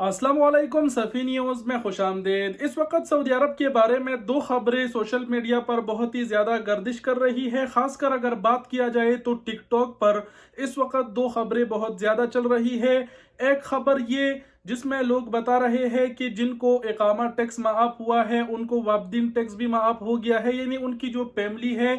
अस्सलाम वालेकुम। सफ़ी न्यूज़ में खुशामदीद। इस वक्त सऊदी अरब के बारे में दो खबरें सोशल मीडिया पर बहुत ही ज़्यादा गर्दिश कर रही है। ख़ासकर अगर बात किया जाए तो टिकटॉक पर इस वक्त दो खबरें बहुत ज़्यादा चल रही है। एक खबर ये जिसमें लोग बता रहे हैं कि जिनको इकामा टैक्स माफ़ हुआ है उनको वापदीन टैक्स भी माफ़ हो गया है, यानी उनकी जो फैमिली है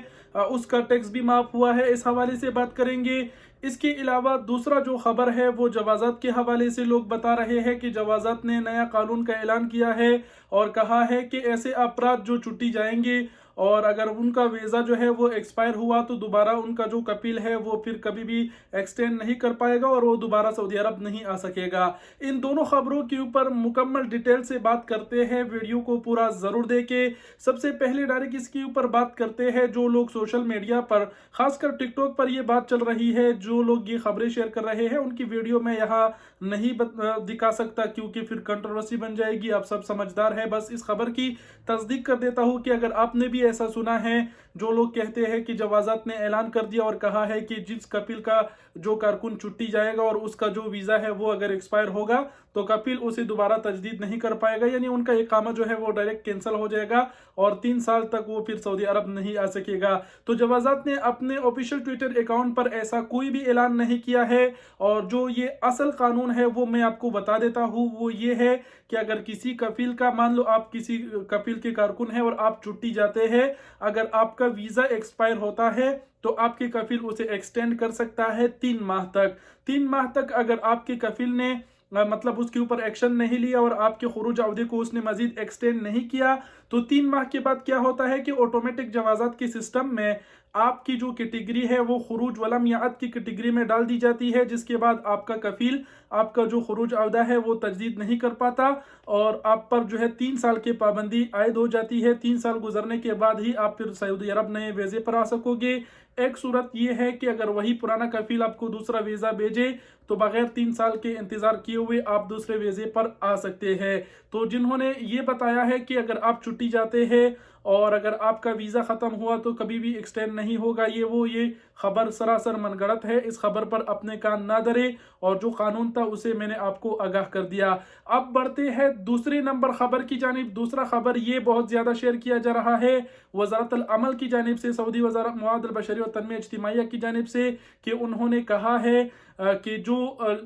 उसका टैक्स भी माफ़ हुआ है। इस हवाले से बात करेंगे। इसके अलावा दूसरा जो खबर है वो जवाज़ात के हवाले से लोग बता रहे हैं कि जवाज़ात ने नया कानून का ऐलान किया है और कहा है कि ऐसे अफराद जो छुट्टी जाएंगे और अगर उनका वीज़ा जो है वो एक्सपायर हुआ तो दोबारा उनका जो कपिल है वो फिर कभी भी एक्सटेंड नहीं कर पाएगा और वो दोबारा सऊदी अरब नहीं आ सकेगा। इन दोनों खबरों के ऊपर मुकम्मल डिटेल से बात करते हैं। वीडियो को पूरा ज़रूर देखें। सबसे पहले डायरेक्ट इसके ऊपर बात करते हैं। जो लोग सोशल मीडिया पर खासकर टिकटॉक पर ये बात चल रही है, जो लोग ये खबरें शेयर कर रहे हैं उनकी वीडियो में यहाँ नहीं दिखा सकता क्योंकि फिर कंट्रोवर्सी बन जाएगी। आप सब समझदार है, बस इस खबर की तस्दीक कर देता हूँ कि अगर आपने भी ऐसा सुना है, जो लोग कहते हैं कि जवाज़ात ने ऐलान कर दिया और कहा है कि जिस कपिल का जो कारकुन छुट्टी जाएगा और उसका जो वीज़ा है वो अगर एक्सपायर होगा तो कपिल उसे दोबारा तजदीद नहीं कर पाएगा, यानी उनका इकामा जो है वो डायरेक्ट कैंसिल हो जाएगा और 3 साल तक वो फिर सऊदी अरब नहीं आ सकेगा। तो जवाज़ात ने अपने ऑफिशियल ट्विटर अकाउंट पर ऐसा कोई भी ऐलान नहीं किया है और जो ये असल कानून है वो मैं आपको बता देता हूँ। वो ये है कि अगर किसी कफील का, मान लो आप किसी कफील के कारकुन हैं और आप छुट्टी जाते हैं, अगर आपका वीज़ा एक्सपायर होता है तो आपके कफील उसे एक्सटेंड कर सकता है 3 माह तक। 3 माह तक अगर आपके कफील ने मतलब उसके ऊपर एक्शन नहीं लिया और आपके खुरूज अवधि को उसने मजीद एक्सटेंड नहीं किया तो 3 माह के बाद क्या होता है कि ऑटोमेटिक जवाज़ात के सिस्टम में आपकी जो कैटेगरी है वो खुरूज वलम याद की कैटेगरी में डाल दी जाती है, जिसके बाद आपका कफील आपका जो खुरूज अवधा है वो तजदीद नहीं कर पाता और आप पर जो है 3 साल की पाबंदी आयद हो जाती है। 3 साल गुजरने के बाद ही आप फिर सऊदी अरब नए वीज़े पर आ सकोगे। एक सूरत ये है कि अगर वही पुराना कफील आपको दूसरा वीज़ा भेजे तो बगैर 3 साल के इंतज़ार किए हुए आप दूसरे वीज़े पर आ सकते हैं। तो जिन्होंने ये बताया है कि अगर आप छुट्टी जाते हैं और अगर आपका वीज़ा ख़त्म हुआ तो कभी भी एक्सटेंड नहीं होगा, ये खबर सरासर मनगढ़ंत है। इस खबर पर अपने कान ना धरे और जो कानून था उसे मैंने आपको आगाह कर दिया। अब बढ़ते हैं दूसरे नंबर खबर की जानिब। दूसरा खबर ये बहुत ज़्यादा शेयर किया जा रहा है वज़ारतुल अमल की जानिब से, सऊदी वज़ारत मुआदल बशरी और तनमीया इज्तिमाइया की जानिब से, कि उन्होंने कहा है कि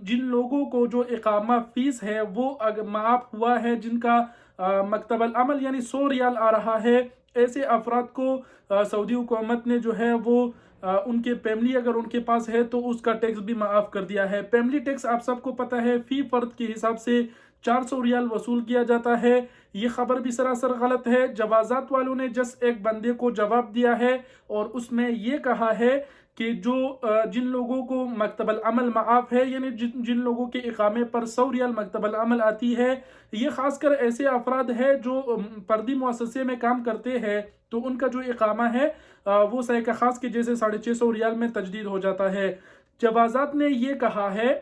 जिन लोगों को जो इकामा फीस है वो माफ़ हुआ है, जिनका मकतबल अमल यानी 100 रियाल आ रहा है, ऐसे अफराद को सऊदी हुकूमत ने जो है वो उनके फैमिली अगर उनके पास है तो उसका टैक्स भी माफ़ कर दिया है। फैमिली टैक्स आप सबको पता है फी फर्द के हिसाब से 400 रियाल वसूल किया जाता है। ये खबर भी सरासर गलत है। जवाज़ात वालों ने जस्ट एक बंदे को जवाब दिया है और उसमें ये कहा है कि जिन लोगों को मकतबल अमल माफ़ है, यानी जिन लोगों के इकामे पर 100 रियाल मकतबल अमल आती है, ये खासकर ऐसे अफराद है जो फर्दी मुअस्ससे में काम करते हैं, तो उनका जो इकामा है वो सैका खास के जैसे 650 रियाल में तजदीद हो जाता है। जवाज़ात ने ये कहा है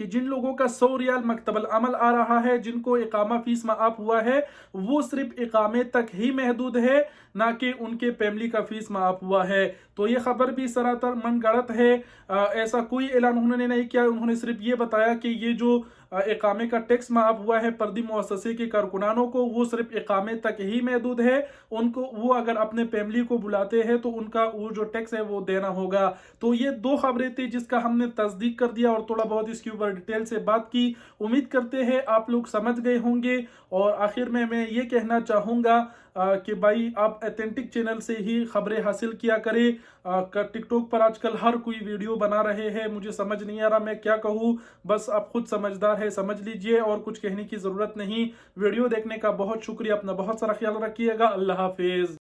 कि जिन लोगों का 100 रियाल मकतबल अमल आ रहा है, जिनको इकामा फीस माफ़ हुआ है, वो सिर्फ इकामे तक ही महदूद है, ना कि उनके फैमिली का फीस माफ़ हुआ है। तो ये खबर भी सरासर मनगढ़ंत है। ऐसा कोई ऐलान उन्होंने नहीं किया। उन्होंने सिर्फ ये बताया कि ये जो इकामे का टैक्स माफ़ हुआ है फर्दी मुअस्ससे के कारकुनानों को, वो सिर्फ इकामे तक ही महदूद है। उनको वो अगर अपने फैमिली को बुलाते हैं तो उनका वो जो टैक्स है वो देना होगा। तो ये 2 खबरें थी जिसका हमने तस्दीक कर दिया और थोड़ा बहुत इसके ऊपर डिटेल से बात की। उम्मीद करते हैं आप लोग समझ गए होंगे। और आखिर में मैं ये कहना चाहूँगा कि भाई आप ऑथेंटिक चैनल से ही खबरें हासिल किया करें। टिकटॉक पर आजकल हर कोई वीडियो बना रहे हैं, मुझे समझ नहीं आ रहा मैं क्या कहूँ। बस आप खुद समझदार है, समझ लीजिए और कुछ कहने की ज़रूरत नहीं। वीडियो देखने का बहुत शुक्रिया। अपना बहुत सारा ख्याल रखिएगा। अल्लाह हाफिज़।